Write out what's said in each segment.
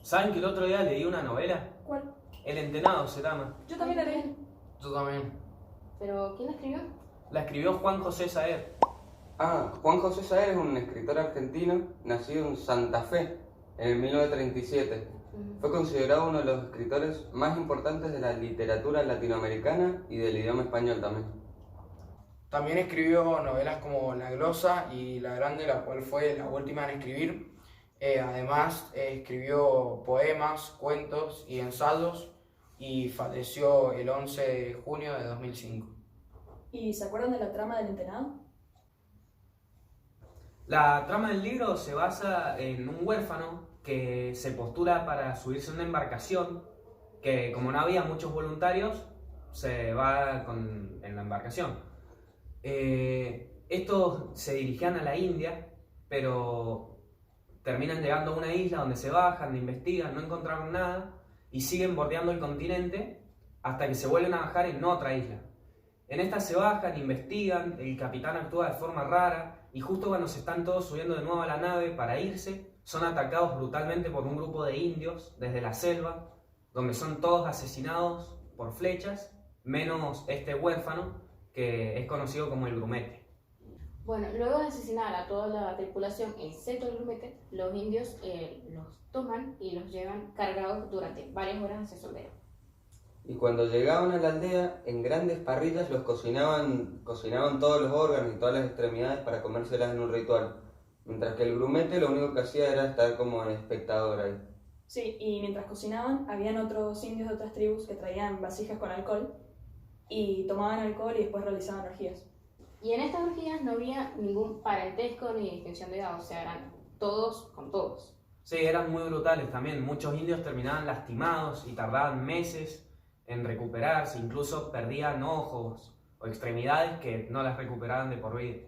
¿Saben que el otro día leí una novela? ¿Cuál? El Entenado se llama. Yo también la leí. Yo también. ¿Pero quién la escribió? La escribió Juan José Saer. Juan José Saer es un escritor argentino nacido en Santa Fe en 1937. Fue considerado uno de los escritores más importantes de la literatura latinoamericana y del idioma español también. También escribió novelas como La Glosa y La Grande, la cual fue la última en escribir. Además, escribió poemas, cuentos y ensayos y falleció el 11 de junio de 2005. ¿Y se acuerdan de la trama del Entenado? La trama del libro se basa en un huérfano que se postula para subirse a una embarcación, que como no había muchos voluntarios, se va en la embarcación. Estos se dirigían a la India, pero terminan llegando a una isla donde se bajan, investigan, no encontraron nada y siguen bordeando el continente hasta que se vuelven a bajar en otra isla. En esta se bajan, investigan, el capitán actúa de forma rara y justo cuando se están todos subiendo de nuevo a la nave para irse, son atacados brutalmente por un grupo de indios desde la selva, donde son todos asesinados por flechas, menos este huérfano que es conocido como el grumete. Bueno, luego de asesinar a toda la tripulación, excepto el grumete, los indios los toman y los llevan cargados durante varias horas hacia su aldea. Y cuando llegaban a la aldea, en grandes parrillas los cocinaban todos los órganos y todas las extremidades para comérselas en un ritual. Mientras que el grumete lo único que hacía era estar como espectador ahí. Sí, y mientras cocinaban, habían otros indios de otras tribus que traían vasijas con alcohol y tomaban alcohol y después realizaban orgías. Y en estas orgías no había ningún parentesco ni distinción de edad, o sea, eran todos con todos. Sí, eran muy brutales también. Muchos indios terminaban lastimados y tardaban meses en recuperarse, incluso perdían ojos o extremidades que no las recuperaban de por vida.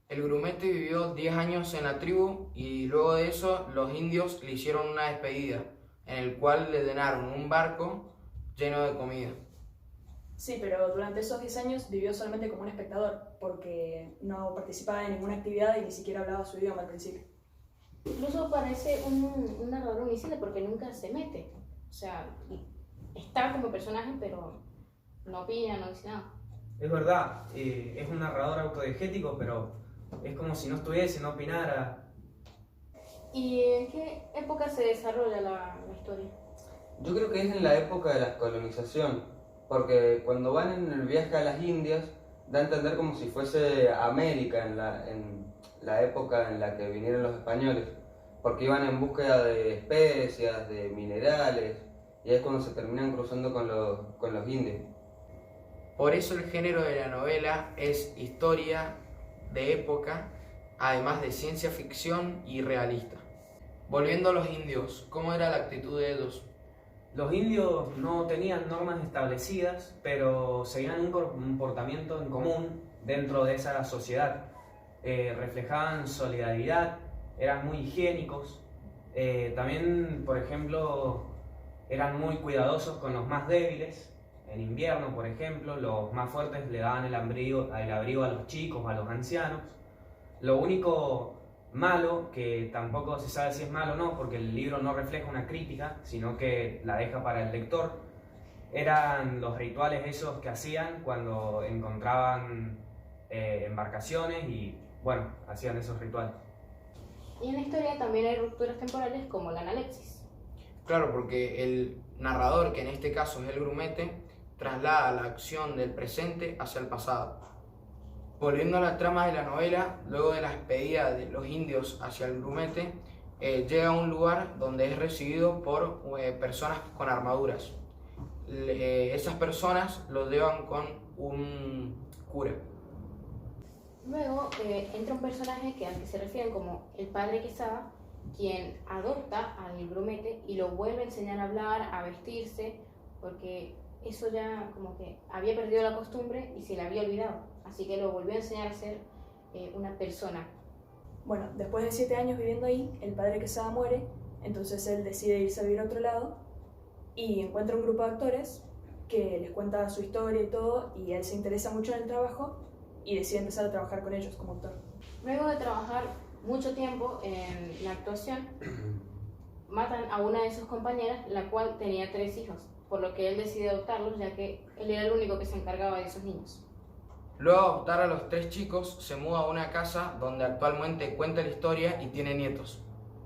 El grumete vivió 10 años en la tribu y luego de eso los indios le hicieron una despedida, en el cual le llenaron un barco lleno de comida. Sí, pero durante esos 10 años vivió solamente como un espectador, porque no participaba en ninguna actividad y ni siquiera hablaba su idioma al principio. Incluso parece un narrador omnisciente porque nunca se mete. O sea, está como personaje, pero no opina, no dice nada. Es verdad, es un narrador autodiegético, pero es como si no estuviese, no opinara. ¿Y en qué época se desarrolla la historia? Yo creo que es en la época de la colonización, porque cuando van en el viaje a las Indias, da a entender como si fuese América en la época en la que vinieron los españoles, porque iban en búsqueda de especias, de minerales, y es cuando se terminan cruzando con los indios. Por eso el género de la novela es historia de época, además de ciencia ficción y realista. Volviendo a los indios, ¿cómo era la actitud de ellos? Los indios no tenían normas establecidas, pero seguían un comportamiento en común dentro de esa sociedad. Reflejaban solidaridad, eran muy higiénicos. También, por ejemplo, eran muy cuidadosos con los más débiles. En invierno, por ejemplo, los más fuertes le daban el abrigo a los chicos, a los ancianos. Lo único malo, que tampoco se sabe si es malo o no, porque el libro no refleja una crítica, sino que la deja para el lector, eran los rituales esos que hacían cuando encontraban embarcaciones y, bueno, hacían esos rituales. Y en la historia también hay rupturas temporales como la analepsis. Claro, porque el narrador, que en este caso es el grumete, traslada la acción del presente hacia el pasado. Volviendo a la trama de la novela, luego de la despedida de los indios hacia el grumete, llega a un lugar donde es recibido por personas con armaduras. Esas personas lo llevan con un cura. Luego entra un personaje al que se refieren como el padre Quesada, quien adopta al grumete y lo vuelve a enseñar a hablar, a vestirse, porque eso ya como que había perdido la costumbre y se le había olvidado. Así que lo volvió a enseñar a ser una persona. Bueno, después de 7 años viviendo ahí, el padre Quesada muere, entonces él decide irse a vivir a otro lado y encuentra un grupo de actores que les cuenta su historia y todo, y él se interesa mucho en el trabajo y decide empezar a trabajar con ellos como actor. Luego de trabajar mucho tiempo en la actuación, matan a una de sus compañeras, la cual tenía 3 hijos, por lo que él decide adoptarlos, ya que él era el único que se encargaba de esos niños. Luego de adoptar a los 3 chicos, se muda a una casa donde actualmente cuenta la historia y tiene nietos.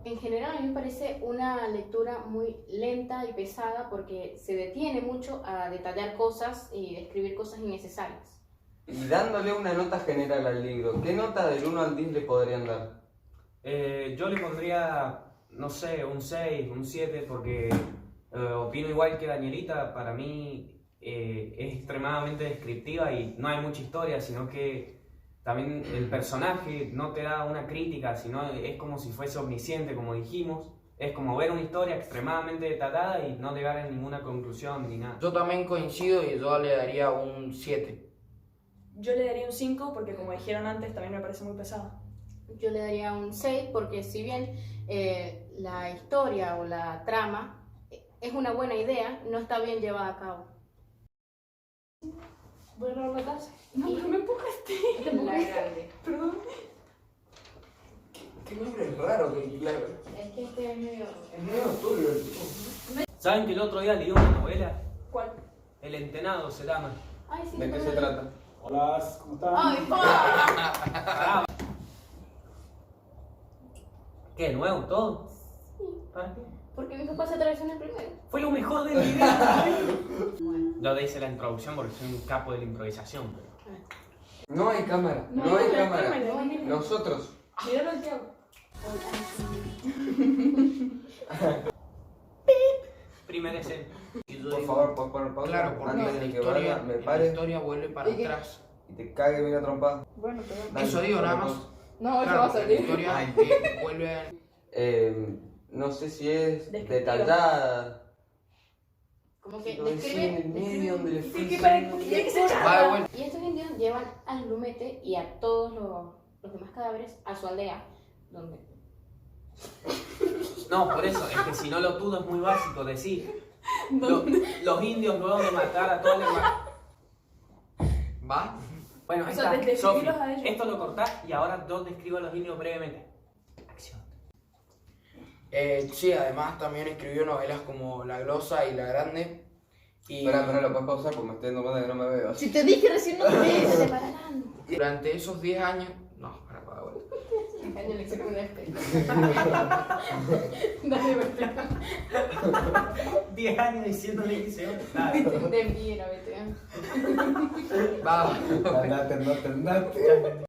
En general a mí me parece una lectura muy lenta y pesada porque se detiene mucho a detallar cosas y describir cosas innecesarias. Y dándole una nota general al libro, ¿qué nota del 1 al 10 le podrían dar? Yo le pondría, no sé, un 6, un 7, porque opino igual que Danielita. Para mí es extremadamente descriptiva y no hay mucha historia, sino que también el personaje no te da una crítica, sino es como si fuese omnisciente, como dijimos. Es como ver una historia extremadamente detallada y no llegar a ninguna conclusión ni nada. Yo también coincido y yo le daría un 7. Yo le daría un 5 porque, como dijeron antes, también me parece muy pesada. Yo le daría un 6 porque si bien la historia o la trama es una buena idea, no está bien llevada a cabo. ¿Voy a robar la taza? No, pero me empujaste. La grande. Perdón. Qué libro es raro, que claro. Es que este es medio... Es medio turbio el tipo. ¿Saben que el otro día leí una novela? ¿Cuál? El Entenado se llama. Ay, sí, ¿De qué no se lo- trata? Hola, ¿cómo están? ¡Ay, pa! ¿Qué? ¿Nuevo todo? ¿Para qué? Porque mi papá se atravesó en el primero. Fue lo mejor de mi vida. Bueno. Yo le hice la introducción porque soy un capo de la improvisación. Pero... No hay cámara, no, hay cámara. Nosotros. Mira lo que hago. Primera escena. Y yo Por digo, favor, ¿puedes poner pausa? Claro, porque antes en la de que historia, Vargas me en la pare historia vuelve para atrás. y te cague bien trompada. Bueno, perdón. Dale, Eso digo, nada más. No, Claro, porque la historia vuelve a... No sé si es Descriptiva. detallada. Como que Lo decía en el medio donde le fui Sí, para diciendo- que se Va de vuelta. Y estos indios llevan al grumete y a todos los demás cadáveres a su aldea, donde... No, por eso, es que si no lo tuyo es muy básico decir. Los indios luego de matar a todos los demás. ¿Va? Bueno, ahí O sea, está. describirlos Sofi, a ellos. esto lo cortás y ahora yo describo a los indios brevemente. Acción. Sí, además también escribió novelas como La Glosa y La Grande. Y Espera, lo puedes pausar porque me estoy dando cuenta que no me veo. Si te dije recién no te Se ves. separarán. durante esos 10 años... No, para de vuelta. Año le saco una Dale vuelta. 10 años diciéndole que se va. Dale. De mí era, vete. Va. Andate.